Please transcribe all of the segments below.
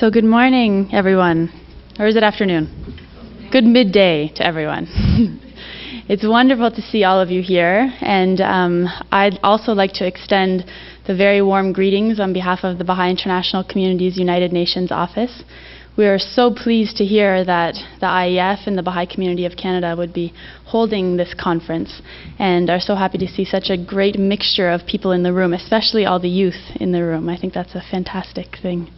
So good morning, everyone. Or is it afternoon? Good midday to everyone. It's wonderful to see all of you here, and I'd also like to extend the very warm greetings on behalf of the Baha'i International Community's United Nations office. We are so pleased to hear that the IEF and the Baha'i Community of Canada would be holding this conference, and are so happy to see such a great mixture of people in the room, especially all the youth in the room. I think that's a fantastic thing.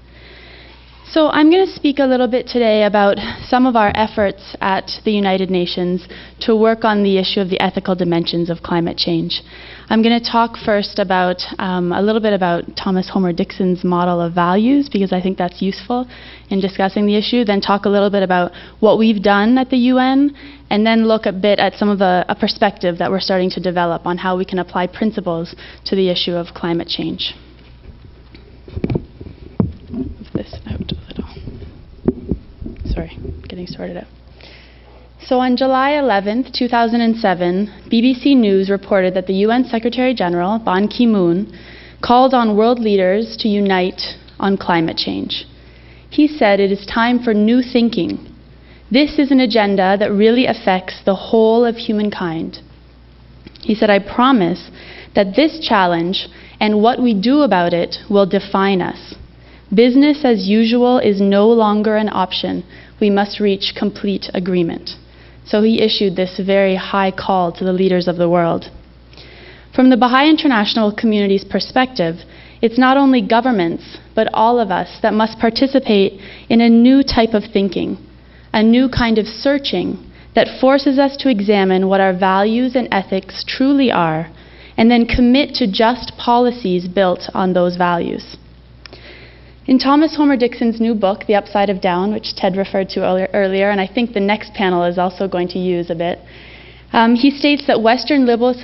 So I'm going to speak a little bit today about some of our efforts at the United Nations to work on the issue of the ethical dimensions of climate change. I'm going to talk first about a little bit about Thomas Homer Dixon's model of values, because I think that's useful in discussing the issue, then talk a little bit about what we've done at the UN, and then look a bit at some of a perspective that we're starting to develop on how we can apply principles to the issue of climate change. Move this out a little. Sorry, getting sorted out. So on July 11th, 2007, BBC News reported that the UN Secretary General, Ban Ki-moon, called on world leaders to unite on climate change. He said it is time for new thinking. This is an agenda that really affects the whole of humankind. He said, I promise that this challenge and what we do about it will define us. Business as usual is no longer an option. We must reach complete agreement. So he issued this very high call to the leaders of the world. From the Baha'i International Community's perspective, it's not only governments, but all of us that must participate in a new type of thinking, a new kind of searching that forces us to examine what our values and ethics truly are, and then commit to just policies built on those values. In Thomas Homer Dixon's new book, The Upside of Down, which Ted referred to earlier, and I think the next panel is also going to use a bit, he states that in Western liberal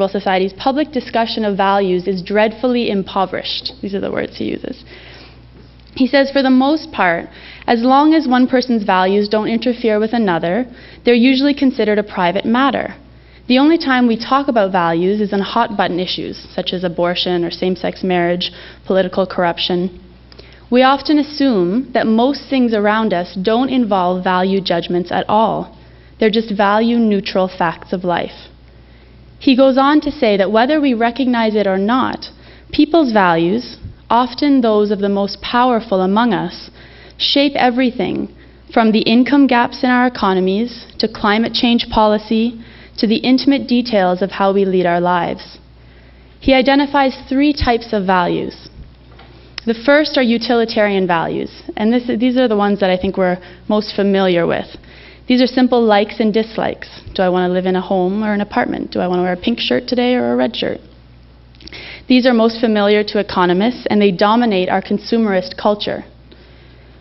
societies, public discussion of values is dreadfully impoverished. These are the words he uses. He says, for the most part, as long as one person's values don't interfere with another, they're usually considered a private matter. The only time we talk about values is on hot-button issues, such as abortion or same-sex marriage, political corruption. We often assume that most things around us don't involve value judgments at all. They're just value-neutral facts of life. He goes on to say that whether we recognize it or not, people's values, often those of the most powerful among us, shape everything from the income gaps in our economies to climate change policy, to the intimate details of how we lead our lives. He identifies three types of values. The first are utilitarian values, and these are the ones that I think we're most familiar with. These are simple likes and dislikes. Do I want to live in a home or an apartment? Do I want to wear a pink shirt today or a red shirt? These are most familiar to economists, and they dominate our consumerist culture.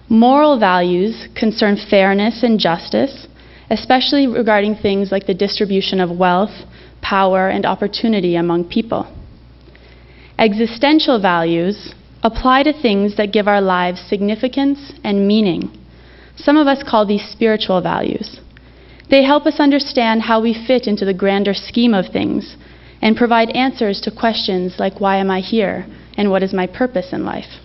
Moral values concern fairness and justice, especially regarding things like the distribution of wealth, power, and opportunity among people. Existential values apply to things that give our lives significance and meaning. Some of us call these spiritual values. They help us understand how we fit into the grander scheme of things and provide answers to questions like, why am I here, and what is my purpose in life?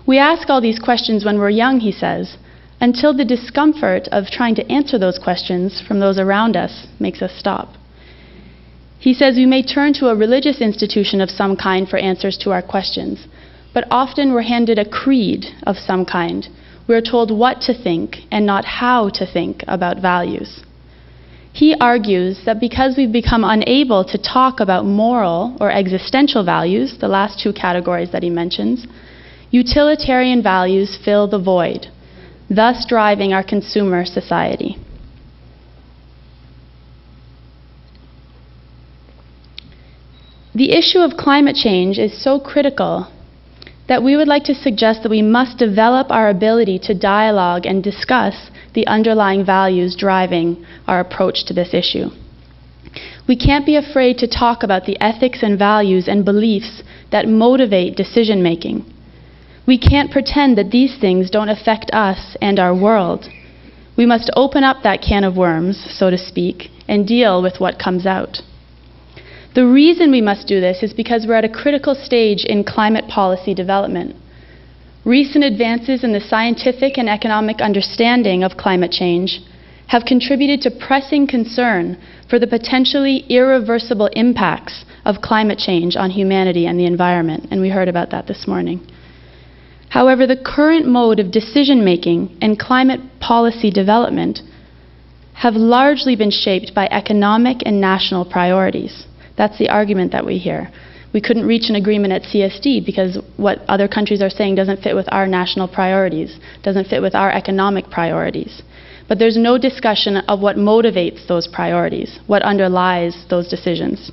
We ask all these questions when we're young, he says, until the discomfort of trying to answer those questions from those around us makes us stop. He says we may turn to a religious institution of some kind for answers to our questions, but often we're handed a creed of some kind. We're told what to think and not how to think about values. He argues that because we've become unable to talk about moral or existential values, the last two categories that he mentions, utilitarian values fill the void, thus driving our consumer society. The issue of climate change is so critical that we would like to suggest that we must develop our ability to dialogue and discuss the underlying values driving our approach to this issue. We can't be afraid to talk about the ethics and values and beliefs that motivate decision-making. We can't pretend that these things don't affect us and our world. We must open up that can of worms, so to speak, and deal with what comes out. The reason we must do this is because we're at a critical stage in climate policy development. Recent advances in the scientific and economic understanding of climate change have contributed to pressing concern for the potentially irreversible impacts of climate change on humanity and the environment, and we heard about that this morning. However, the current mode of decision-making and climate policy development have largely been shaped by economic and national priorities. That's the argument that we hear. We couldn't reach an agreement at CSD because what other countries are saying doesn't fit with our national priorities, doesn't fit with our economic priorities. But there's no discussion of what motivates those priorities, what underlies those decisions.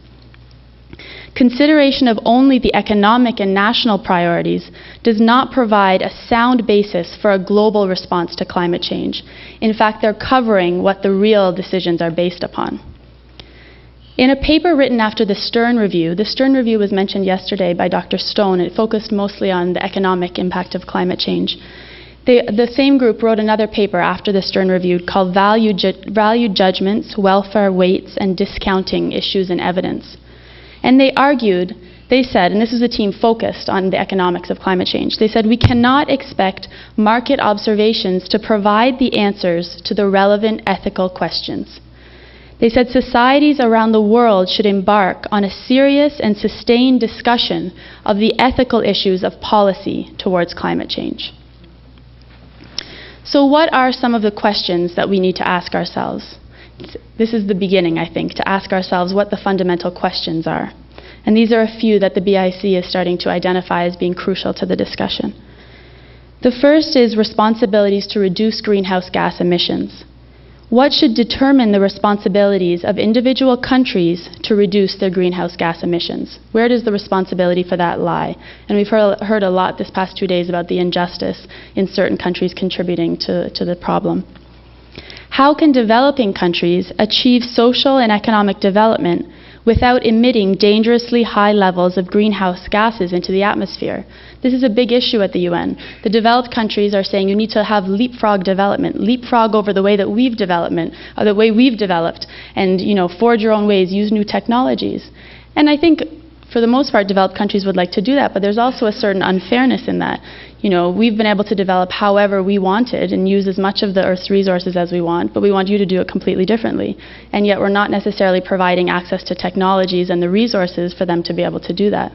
Consideration of only the economic and national priorities does not provide a sound basis for a global response to climate change. In fact, they're covering what the real decisions are based upon. In a paper written after the Stern Review was mentioned yesterday by Dr. Stone. It focused mostly on the economic impact of climate change. The same group wrote another paper after the Stern Review called Value Judgments, Welfare Weights, and Discounting Issues and Evidence. And they argued, they said, and this was a team focused on the economics of climate change, they said we cannot expect market observations to provide the answers to the relevant ethical questions. They said societies around the world should embark on a serious and sustained discussion of the ethical issues of policy towards climate change. So what are some of the questions that we need to ask ourselves? This is the beginning, I think, to ask ourselves what the fundamental questions are. And these are a few that the BIC is starting to identify as being crucial to the discussion. The first is responsibilities to reduce greenhouse gas emissions. What should determine the responsibilities of individual countries to reduce their greenhouse gas emissions? Where does the responsibility for that lie? And we've heard a lot this past 2 days about the injustice in certain countries contributing to the problem. How can developing countries achieve social and economic development without emitting dangerously high levels of greenhouse gases into the atmosphere? This is a big issue at the UN. The developed countries are saying you need to have leapfrog development, leapfrog over the way that we've developed, and forge your own ways, use new technologies. And I think for the most part, developed countries would like to do that, but there's also a certain unfairness in that. We've been able to develop however we wanted and use as much of the Earth's resources as we want, but we want you to do it completely differently. And yet we're not necessarily providing access to technologies and the resources for them to be able to do that.